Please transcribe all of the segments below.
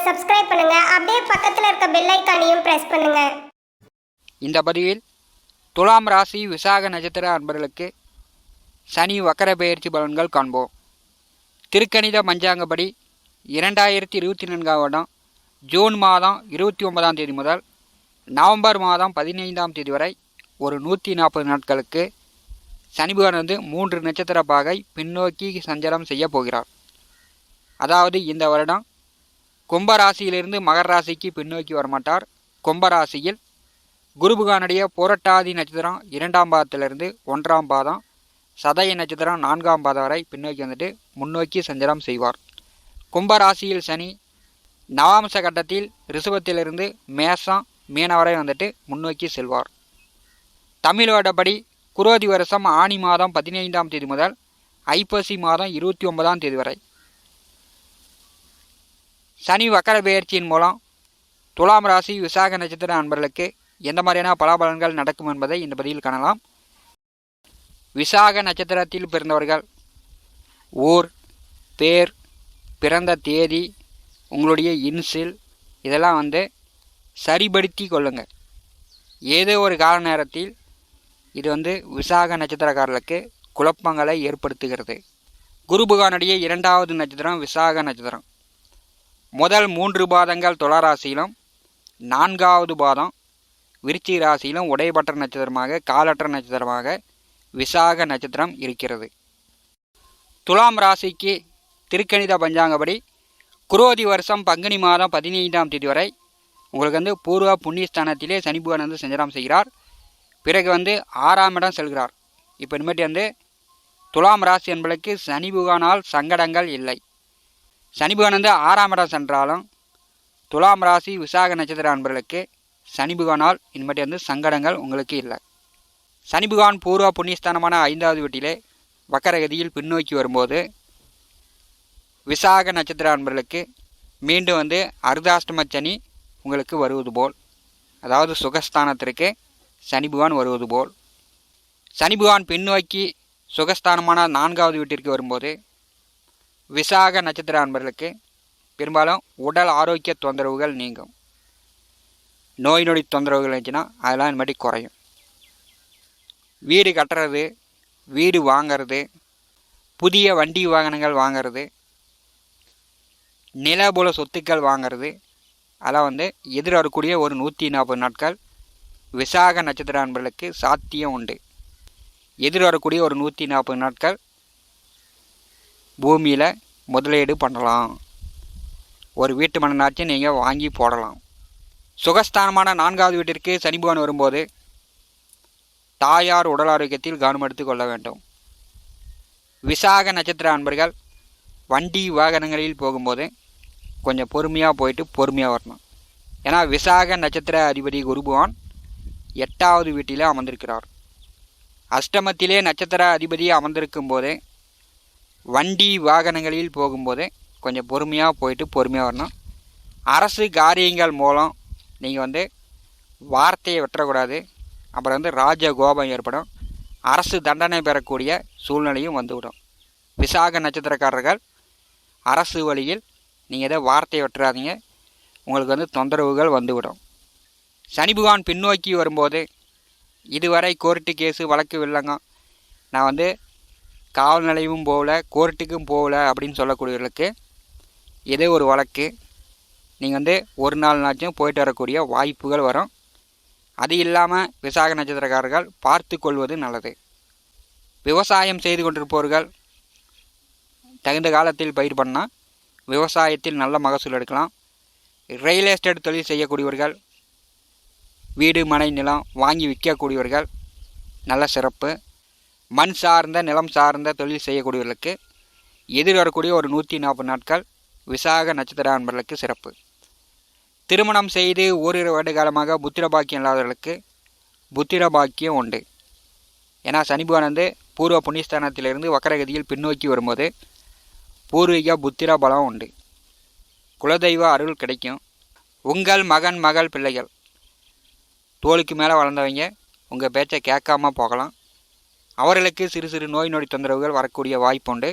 Subscribe பண்ணுங்க. அப்படியே பக்கத்துல இருக்க பெல் ஐகானையும் பிரஸ் பண்ணுங்க. இந்த பதிவில் துலாம் ராசி விசாக நட்சத்திர அன்பர்களுக்கு சனி வக்கர பெயர்ச்சி பலன்கள் காண்போம். திருக்கணித பஞ்சாங்கப்படி 2024 வருடம் ஜூன் மாதம் 29ஆம் தேதி முதல் நவம்பர் மாதம் 15ஆம் தேதி வரை ஒரு 140 நாட்களுக்கு சனி பகவான் 3 நட்சத்திர பாகை பின்னோக்கி சஞ்சாரம் செய்ய போகிறார். அதாவது இந்த வருடம் கும்பராசியிலிருந்து மகர ராசிக்கு பின்னோக்கி வரமாட்டார். கும்பராசியில் குரு பகவானுடைய புரட்டாதி நட்சத்திரம் 2ஆம் பாதத்திலிருந்து 1ஆம் பாதம், சதய நட்சத்திரம் 4ஆம் பாதம் வரை பின்னோக்கி முன்னோக்கி சஞ்சாரம் செய்வார். கும்பராசியில் சனி நவாம்ச கட்டத்தில் ரிஷபத்திலிருந்து மேசம் மீன வரை முன்னோக்கி செல்வார். தமிழ் வருடப்படி குரோதி வருஷம் ஆனி மாதம் 15ஆம் தேதி முதல் ஐப்பசி மாதம் 29ஆம் தேதி வரை சனி வக்கர பெயர்ச்சியின் மூலம் துலாம் ராசி விசாக நட்சத்திர அன்பர்களுக்கு எந்த மாதிரியான பலாபலன்கள் நடக்கும் என்பதை இந்த பதிவில் காணலாம். விசாக நட்சத்திரத்தில் பிறந்தவர்கள் ஊர், பேர், பிறந்த தேதி, உங்களுடைய இன்சில் இதெல்லாம் சரிபடுத்தி கொள்ளுங்கள். ஏதோ ஒரு கால நேரத்தில் இது விசாக நட்சத்திரக்காரர்களுக்கு குழப்பங்களை ஏற்படுத்துகிறது. குரு பகவானுடைய 2வது நட்சத்திரம் விசாக நட்சத்திரம். முதல் 3 பாதங்கள் துளாராசியிலும் 4வது பாதம் விருச்சிக ராசியிலும் உடைபட்ட நட்சத்திரமாக காலற்ற நட்சத்திரமாக விசாக நட்சத்திரம் இருக்கிறது. துலாம் ராசிக்கு திருக்கணித பஞ்சாங்கப்படி குரோதி வருஷம் பங்குனி மாதம் 15ஆம் தேதி வரை உங்களுக்கு பூர்வ புண்ணியஸ்தானத்திலே சனி பகவான் சஞ்சாரம் செய்கிறார். பிறகு 6ஆம் இடம் செல்கிறார். இப்போ இனிமேட்டு துலாம் ராசி என்பதற்கு சனி பகவானால் சங்கடங்கள் இல்லை. சனி பகவான் 6ஆம் இடம் சென்றாலும் துலாம் ராசி விசாக நட்சத்திர அன்பர்களுக்கு சனி பகவானால் இனிமேட்டு சங்கடங்கள் உங்களுக்கு இல்லை. சனி பகவான் பூர்வ புண்ணியஸ்தானமான 5வது வீட்டிலே வக்கரகதியில் பின்னோக்கி வரும்போது விசாக நட்சத்திர அன்பர்களுக்கு மீண்டும் அர்த்தாஷ்டம சனி உங்களுக்கு வருவது போல், அதாவது சுகஸ்தானத்திற்கு சனி பகவான் வருவது போல், சனி பகவான் பின்னோக்கி சுகஸ்தானமான 4வது வீட்டிற்கு வரும்போது விசாக நட்சத்திர அன்பர்களுக்கு பெரும்பாலும் உடல் ஆரோக்கிய தொந்தரவுகள் நீங்கும். நோய் நொடி தொந்தரவுகள் இருந்துச்சுன்னா அதெல்லாம் இனிமேட்டு குறையும். வீடு கட்டுறது, வீடு வாங்கிறது, புதிய வண்டி வாகனங்கள் வாங்கிறது, நிலபுல சொத்துக்கள் வாங்கிறது, அதெல்லாம் எதிர்வரக்கூடிய ஒரு 140 நாட்கள் விசாக நட்சத்திர அன்பர்களுக்கு சாத்தியம் உண்டு. எதிர்வரக்கூடிய ஒரு 140 நாட்கள் பூமியில் முதலீடு பண்ணலாம். ஒரு வீட்டு மண்ணாச்சும் நீங்கள் வாங்கி போடலாம். சுகஸ்தானமான 4வது வீட்டிற்கு சனி பகவான் வரும்போது தாயார் உடல் ஆரோக்கியத்தில் கவனம் எடுத்து கொள்ள வேண்டும். விசாக நட்சத்திர அன்பர்கள் வண்டி வாகனங்களில் போகும்போது கொஞ்சம் பொறுமையாக போயிட்டு பொறுமையாக வரணும். ஏன்னா விசாக நட்சத்திர அதிபதி குரு பகவான் 8வது வீட்டில் அமர்ந்திருக்கிறார். அஷ்டமத்திலே நட்சத்திர அதிபதி அமர்ந்திருக்கும் போது வண்டி வாகனங்களில் போகும்போது கொஞ்சம் பொறுமையாக போயிட்டு பொறுமையாக வரணும். அரசு காரியங்கள் மூலம் நீங்கள் வார்த்தையை வெட்டக்கூடாது. அப்புறம் ராஜ கோபம் ஏற்படும். அரசு தண்டனை பெறக்கூடிய சூழ்நிலையும் வந்துவிடும். விசாக நட்சத்திரக்காரர்கள் அரசு வழியில் நீங்கள் வார்த்தையை வெட்டுறாதீங்க, உங்களுக்கு தொந்தரவுகள் வந்துவிடும். சனி பகவான் பின்னோக்கி வரும்போது இதுவரை கோர்ட்டு கேஸு வழக்கு இல்லைங்க, நான் காவல் நிலையமும் போகல, கோர்ட்டுக்கும் போகல அப்படின்னு சொல்லக்கூடியவர்களுக்கு ஏதோ ஒரு வழக்கு நீங்கள் ஒரு நாள் நாச்சும் போயிட்டு வரக்கூடிய வாய்ப்புகள் வரும். அது இல்லாமல் விசாக நட்சத்திரக்காரர்கள் பார்த்து கொள்வது நல்லது. விவசாயம் செய்து கொண்டிருப்பவர்கள் தகுந்த காலத்தில் பயிர் பண்ணால் விவசாயத்தில் நல்ல மகசூல் எடுக்கலாம். ரியல் எஸ்டேட் தொழில் செய்யக்கூடியவர்கள், வீடு மனை நிலம் வாங்கி விற்கக்கூடியவர்கள் நல்ல சிறப்பு. மண் சார்ந்த நிலம் சார்ந்த தொழில் செய்யக்கூடியவர்களுக்கு எதிர்வரக்கூடிய ஒரு 140 நாட்கள் விசாக நட்சத்திர அன்பர்களுக்கு சிறப்பு. திருமணம் செய்து ஓரிரு வருட காலமாக புத்திர பாக்கியம் இல்லாதவர்களுக்கு புத்திர பாக்கியம் உண்டு. ஏன்னா சனி பகவான் பூர்வ புண்ணியஸ்தானத்திலிருந்து வக்கரகதியில் பின்னோக்கி வரும்போது பூர்வீக புத்திர பலம் உண்டு. குலதெய்வ அருள் கிடைக்கும். உங்கள் மகன் மகள் பிள்ளைகள் தோளுக்கு மேலே வளர்ந்தவங்க உங்கள் பேச்சை கேட்காம போகலாம். அவர்களுக்கு சிறு சிறு நோய் நொடி தொந்தரவுகள் வரக்கூடிய வாய்ப்பு உண்டு.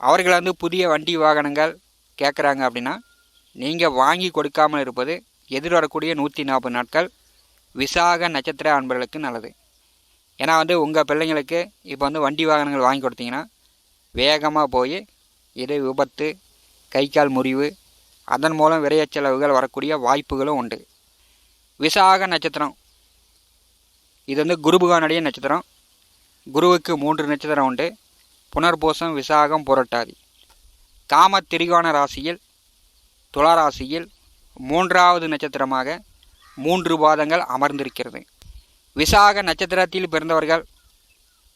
அவர்கள் புதிய வண்டி வாகனங்கள் கேட்குறாங்க அப்படின்னா நீங்கள் வாங்கி கொடுக்காமல் இருப்பது எதிர்வரக்கூடிய 140 நாட்கள் விசாக நட்சத்திர அன்பர்களுக்கு நல்லது. ஏன்னா உங்கள் பிள்ளைங்களுக்கு இப்போ வண்டி வாகனங்கள் வாங்கி கொடுத்தீங்கன்னா வேகமாக போய் இது விபத்து, கை கால் முறிவு, அதன் மூலம் விரைய செலவுகள் வரக்கூடிய வாய்ப்புகளும் உண்டு. விசாக நட்சத்திரம் இது குரு பகவானுடைய நட்சத்திரம். குருவுக்கு 3 நட்சத்திரம் உண்டு. புனர்பூசம், விசாகம், புரட்டாதி. காம திரிகோண ராசியில் துலா ராசியில் 3வது நட்சத்திரமாக 3 பாதங்கள் அமர்ந்திருக்கிறது. விசாக நட்சத்திரத்தில் பிறந்தவர்கள்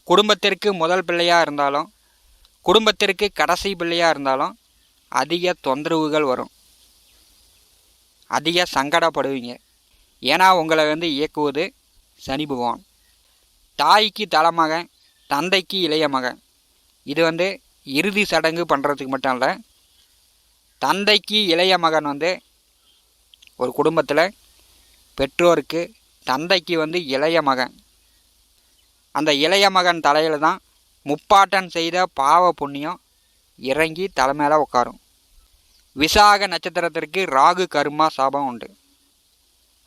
குடும்பத்திற்கு முதல் பிள்ளையாக இருந்தாலும் குடும்பத்திற்கு கடைசி பிள்ளையாக இருந்தாலும் அதிக தொந்தரவுகள் வரும், அதிக சங்கடப்படுவீங்க. ஏன்னா உங்களை இயக்குவது சனி பகவான். தாய்க்கு தலைமகன், தந்தைக்கு இளைய மகன். இது இறுதி சடங்கு பண்ணுறதுக்கு மட்டும் இல்லை, தந்தைக்கு இளைய மகன் ஒரு குடும்பத்தில் பெற்றோருக்கு தந்தைக்கு இளைய மகன். அந்த இளைய மகன் தலையில் தான் முப்பாட்டன் செய்த பாவ புண்ணியம் இறங்கி தலைமையில உட்காரும். விசாக நட்சத்திரத்திற்கு ராகு கர்மா சாபம் உண்டு.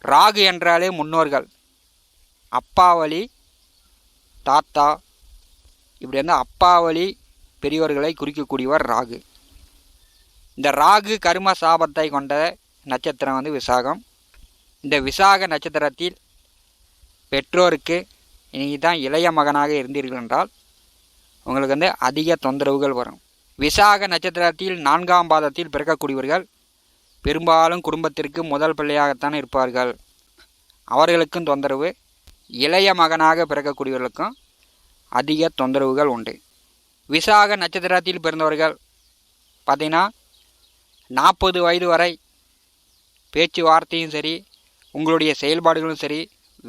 ராகு என்றாலே முன்னோர்கள், அப்பா வழி தாத்தா, இப்படி அப்பா வழி பெரியவர்களை குறிக்கக்கூடியவர் ராகு. இந்த ராகு கர்ம சாபத்தை கொண்ட நட்சத்திரம் விசாகம். இந்த விசாக நட்சத்திரத்தில் பெற்றோருக்கு நீங்கள் தான் இளைய மகனாக இருந்தீர்கள் என்றால் உங்களுக்கு அதிக தொந்தரவுகள் வரும். விசாக நட்சத்திரத்தில் 4ஆம் பாதத்தில் பிறக்கக்கூடியவர்கள் பெரும்பாலும் குடும்பத்திற்கு முதல் பிள்ளையாகத்தான் இருப்பார்கள். அவர்களுக்கும் தொந்தரவு, இளைய மகனாக பிறக்கக்கூடியவர்களுக்கும் அதிக தொந்தரவுகள் உண்டு. விசாக நட்சத்திரத்தில் பிறந்தவர்கள் பார்த்திங்கன்னா 40 வயது வரை பேச்சுவார்த்தையும் சரி, உங்களுடைய செயல்பாடுகளும் சரி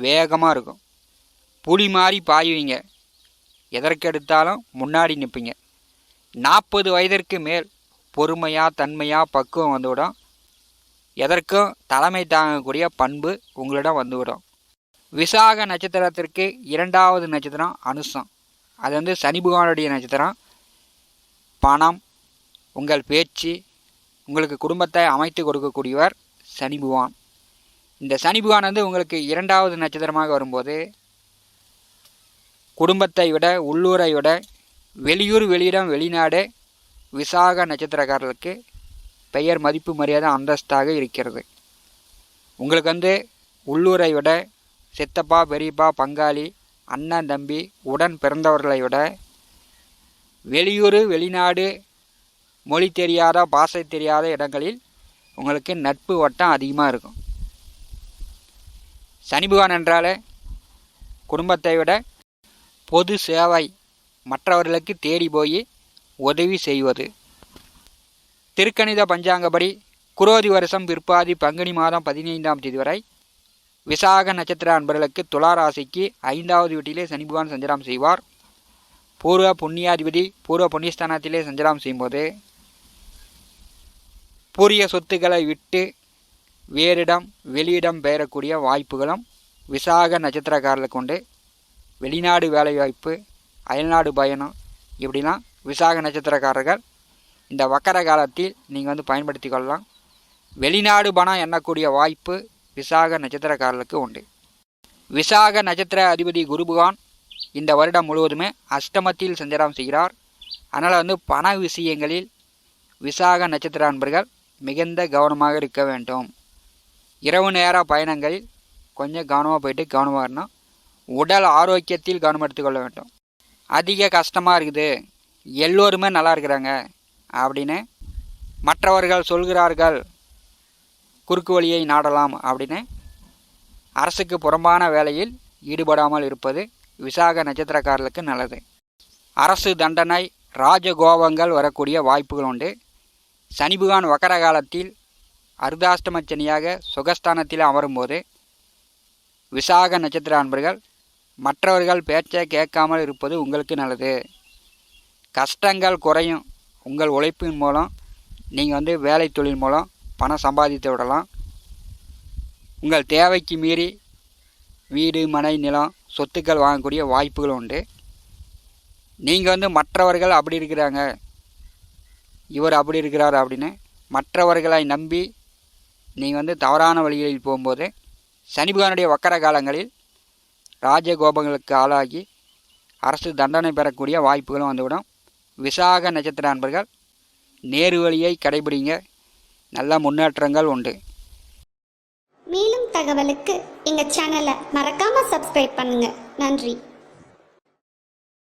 வேகமாக இருக்கும். புலி மாதிரி பாயுவீங்க, எதற்கெடுத்தாலும் முன்னாடி நிற்பீங்க. 40 வயதிற்கு மேல் பொறுமையாக, தன்மையாக, பக்குவம் வந்துவிடும். எதற்கும் தலைமை தாங்கக்கூடிய பண்பு உங்களிடம் வந்துவிடும். விசாக நட்சத்திரத்திற்கு 2வது நட்சத்திரம் அனுசம். அது சனி பகவானுடைய நட்சத்திரம். பணம், உங்கள் பேச்சு, உங்களுக்கு குடும்பத்தை அமைத்து கொடுக்கக்கூடியவர் சனி பகவான். இந்த சனி பகவான் உங்களுக்கு 2வது நட்சத்திரமாக வரும்போது குடும்பத்தை விட, உள்ளூரை விட, வெளியூர், வெளியிடம், வெளிநாடு விசாக நட்சத்திரக்காரர்களுக்கு பெயர், மதிப்பு, மரியாதை, அந்தஸ்தாக இருக்கிறது. உங்களுக்கு உள்ளூரை விட சித்தப்பா, பெரியப்பா, பங்காளி, அண்ணன், தம்பி, உடன் பிறந்தவர்களை விட வெளியூர், வெளிநாடு, மொழி தெரியாத, பாஷை தெரியாத இடங்களில் உங்களுக்கு நட்பு வட்டம் அதிகமாக இருக்கும். சனி பகவான் என்றாலே குடும்பத்தை விட பொது சேவை, மற்றவர்களுக்கு தேடி போய் உதவி செய்வது. திருக்கணித பஞ்சாங்கப்படி குரோதி வருஷம் பிற்பாதி பங்குனி மாதம் 15ஆம் தேதி வரை விசாக நட்சத்திர அன்பர்களுக்கு துலா ராசிக்கு 5வது வீட்டிலே சனி பகவான் சஞ்சாரம் செய்வார். பூர்வ புண்ணியாதிபதி பூர்வ புண்ணியஸ்தானத்திலே சஞ்சாரம் செய்யும்போது பூரிய சொத்துக்களை விட்டு வேறிடம், வெளியிடம் பெயரக்கூடிய வாய்ப்புகளும் விசாக நட்சத்திரக்காரர்களுக்கு உண்டு. வெளிநாடு வேலைவாய்ப்பு, அயல்நாடு பயணம், இப்படிலாம் விசாக நட்சத்திரக்காரர்கள் இந்த வக்கர காலத்தில் நீங்கள் பயன்படுத்தி கொள்ளலாம். வெளிநாடு பணம் எண்ணக்கூடிய வாய்ப்பு விசாக நட்சத்திரக்காரர்களுக்கு உண்டு. விசாக நட்சத்திர அதிபதி குரு பகவான் இந்த வருடம் முழுவதுமே அஷ்டமத்தில் சஞ்சாரம் செய்கிறார். அதனால் பண விஷயங்களில் விசாக நட்சத்திர அன்பர்கள் மிகுந்த கவனமாக இருக்க வேண்டும். இரவு நேர பயணங்களில் கொஞ்சம் கவனமாக போயிட்டு கவனமாக இருக்கணும். உடல் ஆரோக்கியத்தில் கவனம் எடுத்துக்கொள்ள வேண்டும். அதிக கஷ்டமாக இருக்குது, எல்லோருமே நல்லா இருக்கிறாங்க அப்படின்னு மற்றவர்கள் சொல்கிறார்கள், குறுக்கு வழியை நாடலாம் அப்படின்னு அரசுக்கு புறம்பான வேலையில் ஈடுபடாமல் இருப்பது விசாக நட்சத்திரக்காரர்களுக்கு நல்லது. அரசு தண்டனை, ராஜகோபங்கள் வரக்கூடிய வாய்ப்புகள் உண்டு. சனி பகவான் வக்கர காலத்தில் அர்த்தாஷ்டம சனியாக சுகஸ்தானத்தில் அமரும்போது விசாக நட்சத்திர அன்பர்கள் மற்றவர்கள் பேச்சை கேட்காமல் இருப்பது உங்களுக்கு நல்லது. கஷ்டங்கள் குறையும். உங்கள் உழைப்பின் மூலம் நீங்கள் வேலை தொழில் மூலம் பணம் சம்பாதித்து விடலாம். உங்கள் தேவைக்கு மீறி வீடு, மனை, நிலம், சொத்துக்கள் வாங்கக்கூடிய வாய்ப்புகள் உண்டு. நீங்கள் மற்றவர்கள் அப்படி இருக்கிறாங்க, இவர் அப்படி இருக்கிறார் அப்படின்னு மற்றவர்களை நம்பி நீங்கள் தவறான வழிகளில் போகும்போது சனி பகவானுடைய வக்கர காலங்களில் ராஜகோபங்களுக்கு ஆளாகி அரசு தண்டனை பெறக்கூடிய வாய்ப்புகளும் வந்துவிடும். விசாக நட்சத்திர அன்பர்கள் நேரு வழியை கடைபிடிங்க, நல்ல முன்னேற்றங்கள் உண்டு. மேலும் தகவலுக்கு எங்கள் சேனலை மறக்காமல் சப்ஸ்கிரைப் பண்ணுங்கள். நன்றி.